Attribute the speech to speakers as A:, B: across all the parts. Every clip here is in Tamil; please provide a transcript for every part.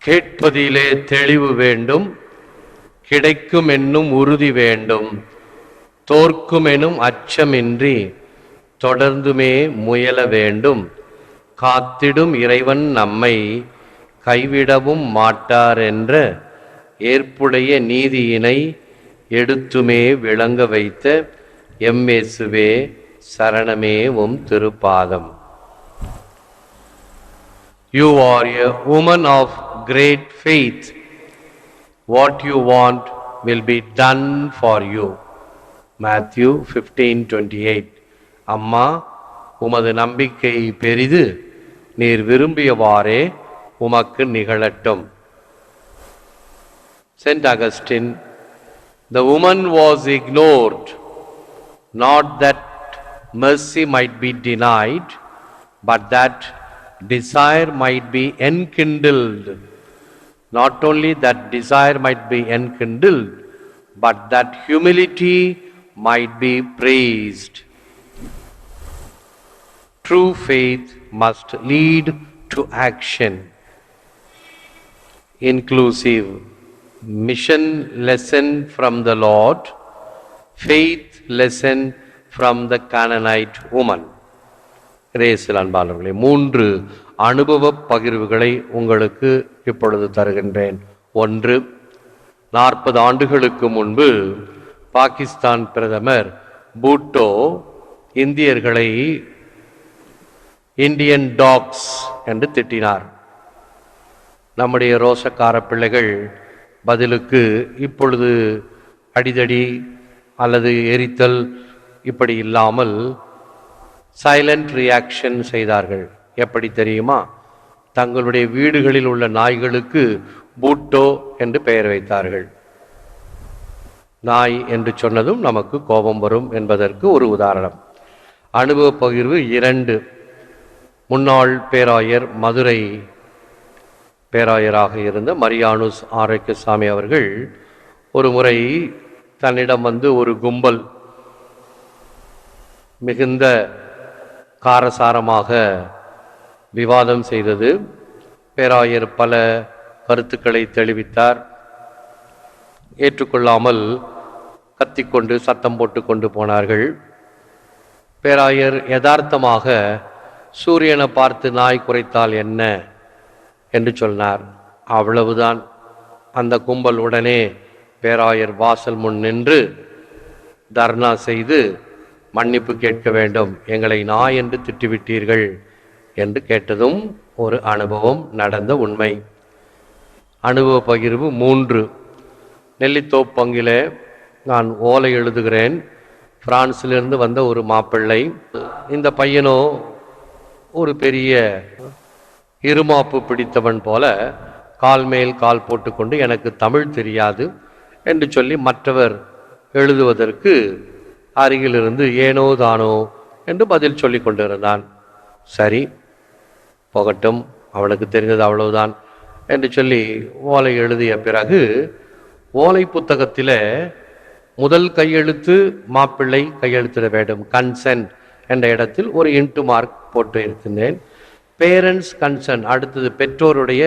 A: கேட்பதிலே தெளிவு வேண்டும், கிடைக்கும் என்னும் உறுதி வேண்டும், தோற்கும் எனும் அச்சமின்றி தொடர்ந்துமே முயல வேண்டும், காத்திடும் இறைவன் நம்மை கைவிடவும் மாட்டார் என்ற ஏற்புடைய நீதியினை எடுத்துமே விளங்க வைத்த எம்மேசுவே சரணமே உம் திருப்பாதம். You are a woman of great faith. What you want will be done for you. Matthew 15:28. அம்மா, உமது நம்பிக்கை பெரிது, நீர் விரும்பியவாறே உமக்கு நிகழட்டும். Saint Augustine, the woman was ignored, not that mercy might be denied, but that desire might be enkindled. Not only that desire might be enkindled, but that humility might be praised. True faith must lead to action. Inclusive mission lesson from the Lord, faith lesson from the Canaanite woman. கிரேசில் அன்பாளர்களே, 3 அனுபவ பகிர்வுகளை உங்களுக்கு இப்பொழுது தருகின்றேன். 1, 40 ஆண்டுகளுக்கு முன்பு பாகிஸ்தான் பிரதமர் பூட்டோ இந்தியர்களை இந்தியன் டாக்ஸ் என்று திட்டினார். நம்முடைய ரோஷக்கார பிள்ளைகள் பதிலுக்கு இப்பொழுது அடிதடி அல்லது எரித்தல் இப்படி இல்லாமல் சைலண்ட் ரியாக்ஷன் செய்தார்கள். எப்படி தெரியுமா? தங்களுடைய வீடுகளில் உள்ள நாய்களுக்கு பூட்டோ என்று பெயர் வைத்தார்கள். நாய் என்று சொன்னதும் நமக்கு கோபம் வரும் என்பதற்கு ஒரு உதாரணம். அனுபவ பகிர்வு 2. முன்னாள் பேராயர், மதுரை பேராயராக இருந்த மரியானுஸ் ஆரோக்கியசாமி அவர்கள் ஒரு முறை தன்னிடம் வந்து ஒரு கும்பல் மிகுந்த காரசாரமாக விவாதம் செய்தது. பேராயர் பல கருத்துக்களை தெளிவித்தார். ஏற்றுக்கொள்ளாமல் கத்திக்கொண்டு சத்தம் போட்டு கொண்டு போனார்கள். பேராயர் யதார்த்தமாக சூரியனை பார்த்து நாய் குறைத்தால் என்ன என்று சொன்னார். அவ்வளவுதான். அந்த கும்பல் உடனே பேராயர் வாசல் முன் நின்று தர்ணா செய்து மன்னிப்பு கேட்க வேண்டும், எங்களை நாய் என்று திட்டிவிட்டீர்கள் என்று கேட்டதும் ஒரு அனுபவம், நடந்த உண்மை. அனுபவ பகிர்வு 3. நெல்லித்தோப்பங்கிலே நான் ஓலை எழுதுகிறேன். பிரான்சிலிருந்து வந்த ஒரு மாப்பிள்ளை. இந்த பையனோ ஒரு பெரிய இருமாப்பு பிடித்தவன் போல கால் மேல் கால் போட்டுக்கொண்டு எனக்கு தமிழ் தெரியாது என்று சொல்லி மற்றவர் எழுதுவதற்கு அருகிலிருந்து ஏனோ தானோ என்று பதில் சொல்லி கொண்டிருந்தான். சரி, போகட்டும், அவனுக்கு தெரிந்தது அவ்வளவுதான் என்று சொல்லி ஓலை எழுதிய பிறகு ஓலை புத்தகத்தில் முதல் கையெழுத்து மாப்பிள்ளை கையெழுத்திட வேண்டும், கன்சென்ட் என்ற இடத்தில் ஒரு இன்ட்டு மார்க் போட்டு இருக்கின்றேன். பேரண்ட்ஸ் கன்சென்ட், அடுத்தது பெற்றோருடைய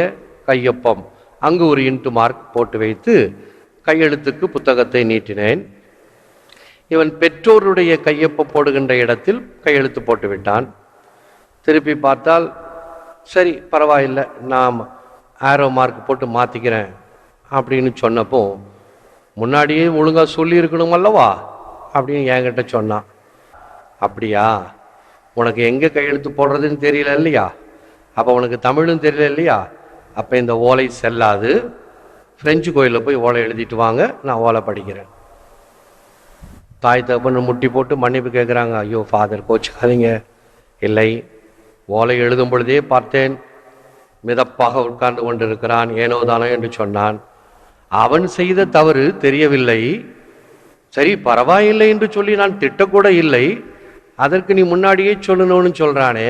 A: கையொப்பம், அங்கு ஒரு இன்ட்டு மார்க் போட்டு வைத்து கையெழுத்துக்கு புத்தகத்தை நீட்டினேன். இவன் பெற்றோருடைய கையொப்பம் போடுகின்ற இடத்தில் கையெழுத்து போட்டு விட்டான். திருப்பி பார்த்தால் சரி பரவாயில்லை, நான் ஆரோ மார்க் போட்டு மாற்றிக்கிறேன் அப்படின்னு சொன்னப்போ, முன்னாடியே ஒழுங்காக சொல்லியிருக்கணும் அல்லவா அப்படின்னு என்கிட்ட சொன்னான். அப்படியா, உனக்கு எங்கே கையெழுத்து போடுறதுன்னு தெரியல இல்லையா, அப்போ உனக்கு தமிழும் தெரியல இல்லையா, அப்போ இந்த ஓலை செல்லாது, ஃப்ரெஞ்சு கோயிலில் போய் ஓலை எழுதிட்டு வாங்க, நான் ஓலை படிக்கிறேன். தாய் தகப்பன்னு முட்டி போட்டு மன்னிப்பு கேட்குறாங்க. ஐயோ ஃபாதர் கோச்சுக்காதீங்க. இல்லை, ஓலை எழுதும் பொழுதே பார்த்தேன், மிதப்பாக உட்கார்ந்து கொண்டிருக்கிறான், ஏனோ தானோ என்று சொன்னான். அவன் செய்த தவறு தெரியவில்லை, சரி பரவாயில்லை என்று சொல்லி நான் திட்டக்கூட இல்லை, அதற்கு நீ முன்னாடியே சொல்லணும்னு சொல்கிறானே,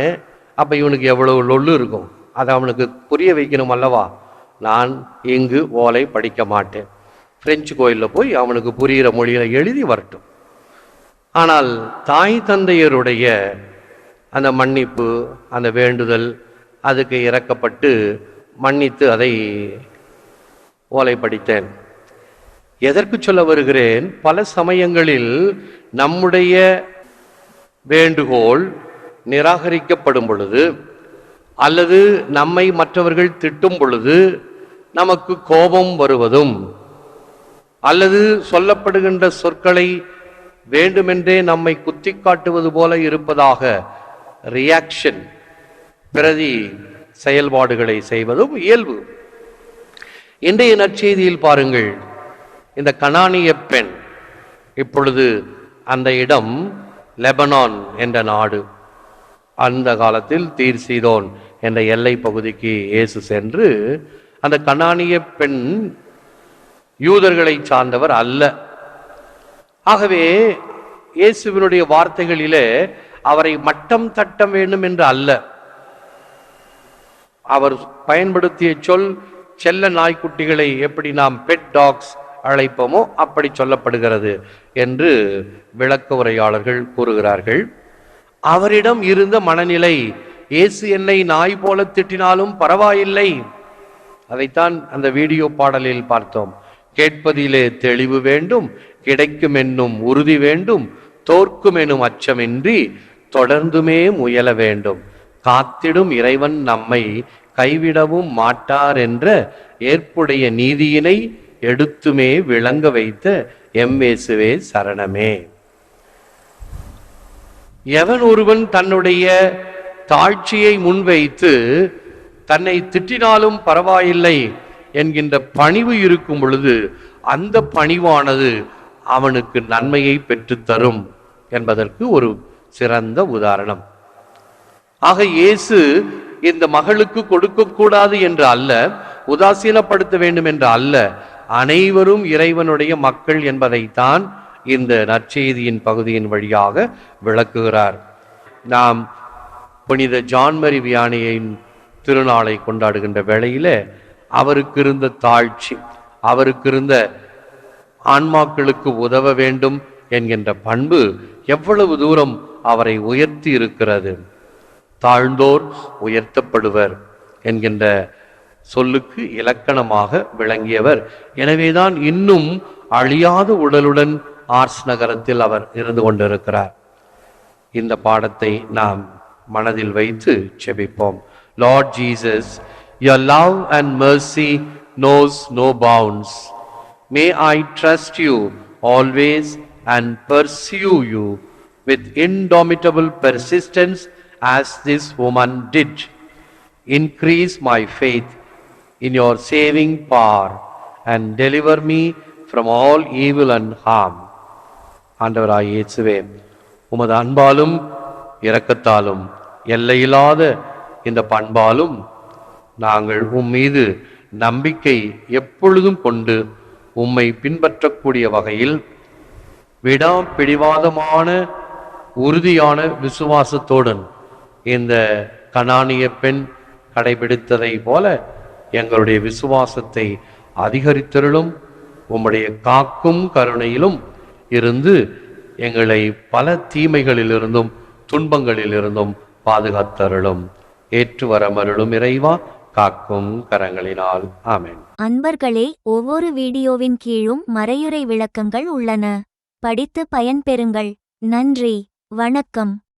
A: அப்போ இவனுக்கு எவ்வளவு லொல்லு இருக்கும், அதை அவனுக்கு புரிய வைக்கணும் அல்லவா. நான் இங்கு ஓலை படிக்க மாட்டேன், பிரெஞ்சு கோயிலில் போய் அவனுக்கு புரிகிற மொழியில் எழுதி வரட்டும். ஆனால் தாய் தந்தையருடைய அந்த மன்னிப்பு, அந்த வேண்டுதல், அதுக்கு இறக்கப்பட்டு மன்னித்து அதை ஓலைப்படுத்தேன். எதற்கு சொல்ல வருகிறேன்? பல சமயங்களில் நம்முடைய வேண்டுகோள் நிராகரிக்கப்படும் பொழுது அல்லது நம்மை மற்றவர்கள் திட்டும் பொழுது நமக்கு கோபம் வருவதும் அல்லது சொல்லப்படுகின்ற சொற்களை வேண்டுமென்றே நம்மை குத்தி காட்டுவது போல இருப்பதாக ரியாக்ஷன், பிரதி செயல்பாடுகளை செய்வதும் இயல்பு. இன்றைய நற்செய்தியில் பாருங்கள், இந்த கனானிய பெண், இப்பொழுது அந்த இடம் லெபனான் என்ற நாடு. அந்த காலத்தில் தீர் சீதோன் என்ற எல்லை பகுதிக்கு இயேசு சென்று, அந்த கனானிய பெண் யூதர்களை சார்ந்தவர் அல்ல. ஆகவே இயேசுவினுடைய வார்த்தைகளிலே அவரை மட்டம் தட்ட வேண்டும் என்று அல்ல. அவர் பயன்படுத்திய சொல் செல்ல நாய்க்குட்டிகளை எப்படி நாம் பெட் டாக்ஸ் அழைப்போமோ அப்படி சொல்லப்படுகிறது என்று விளக்க உரையாளர்கள் கூறுகிறார்கள். அவரிடம் இருந்த மனநிலை, இயேசு என்னை நாய் போல திட்டினாலும் பரவாயில்லை. அதைத்தான் அந்த வீடியோ பாடலில் பார்த்தோம். கேட்பதிலே தெளிவு வேண்டும், கிடைக்கும் என்னும் உறுதி வேண்டும், தோற்கும் எனும் அச்சமின்றி தொடர்ந்துமே முயல வேண்டும், காத்திடும் இறைவன் நம்மை கைவிடவும் மாட்டார் என்ற ஏற்புடைய நீதியினை எடுத்துமே விளங்க வைத்த எம்வேசுவே சரணமே. எவன் ஒருவன் தன்னுடைய தாழ்ச்சியை முன்வைத்து தன்னை திட்டினாலும் பரவாயில்லை என்கின்ற பணிவு இருக்கும் பொழுது அந்த பணிவானது அவனுக்கு நன்மையை பெற்றுத்தரும் என்பதற்கு ஒரு சிறந்த உதாரணம். ஆக இயேசு இந்த மகளுக்கு கொடுக்கக்கூடாது என்று அல்ல, உதாசீனப்படுத்த வேண்டும் என்று அல்ல, அனைவரும் இறைவனுடைய மக்கள் என்பதைத்தான் இந்த நற்செய்தியின் பகுதியின் வழியாக விளக்குகிறார். நாம் புனித ஜான் மரி வியானியின் திருநாளை கொண்டாடுகின்ற வேளையில அவருக்கு இருந்த தாழ்ச்சி, அவருக்கு இருந்த ஆன்மாக்களுக்கு உதவ வேண்டும் என்கின்ற பண்பு எவ்வளவு தூரம் அவரை உயர்த்தி இருக்கிறது. தாழ்ந்தோர் உயர்த்தப்படுவர் என்கின்ற சொல்லுக்கு இலக்கணமாக விளங்கியவர். எனவேதான் இன்னும் அழியாத உடலுடன் ஆர்ஸ் நகரத்தில் அவர் இருந்து கொண்டிருக்கிறார். இந்த பாடத்தை நாம் மனதில் வைத்து செபிப்போம். Lord Jesus, your love and mercy knows no bounds. May I trust you always and pursue you with indomitable persistence as this woman did. Increase my faith in your saving power and deliver me from all evil and harm. ஆண்டவராய் இயேசுவே, உமது அன்பாலும் இரக்கத்தாலும் எல்லையில்லாத இந்த பண்பாலும் நாங்கள் மீது நம்பிக்கை எப்பொழுதும் கொண்டு உம்மை பின்பற்றக்கூடிய வகையில் பிடிவாதமான உறுதியான விசுவாசத்தோடு இந்த கனானிய பெண் கடைபிடித்ததை போல எங்களுடைய விசுவாசத்தை அதிகரித்தருளும். உம்முடைய காக்கும் கருணையிலும் இருந்து எங்களை பல தீமைகளிலிருந்தும் துன்பங்களிலிருந்தும் பாதுகாத்தருளும். ஏற்று வரமருளும் இறைவா, காக்கும் கரங்களினால். ஆமென்.
B: அன்பர்களே, ஒவ்வொரு வீடியோவின் கீழும் மறையுரை விளக்கங்கள் உள்ளன. படித்து பயன்பெறுங்கள். நன்றி. வணக்கம்.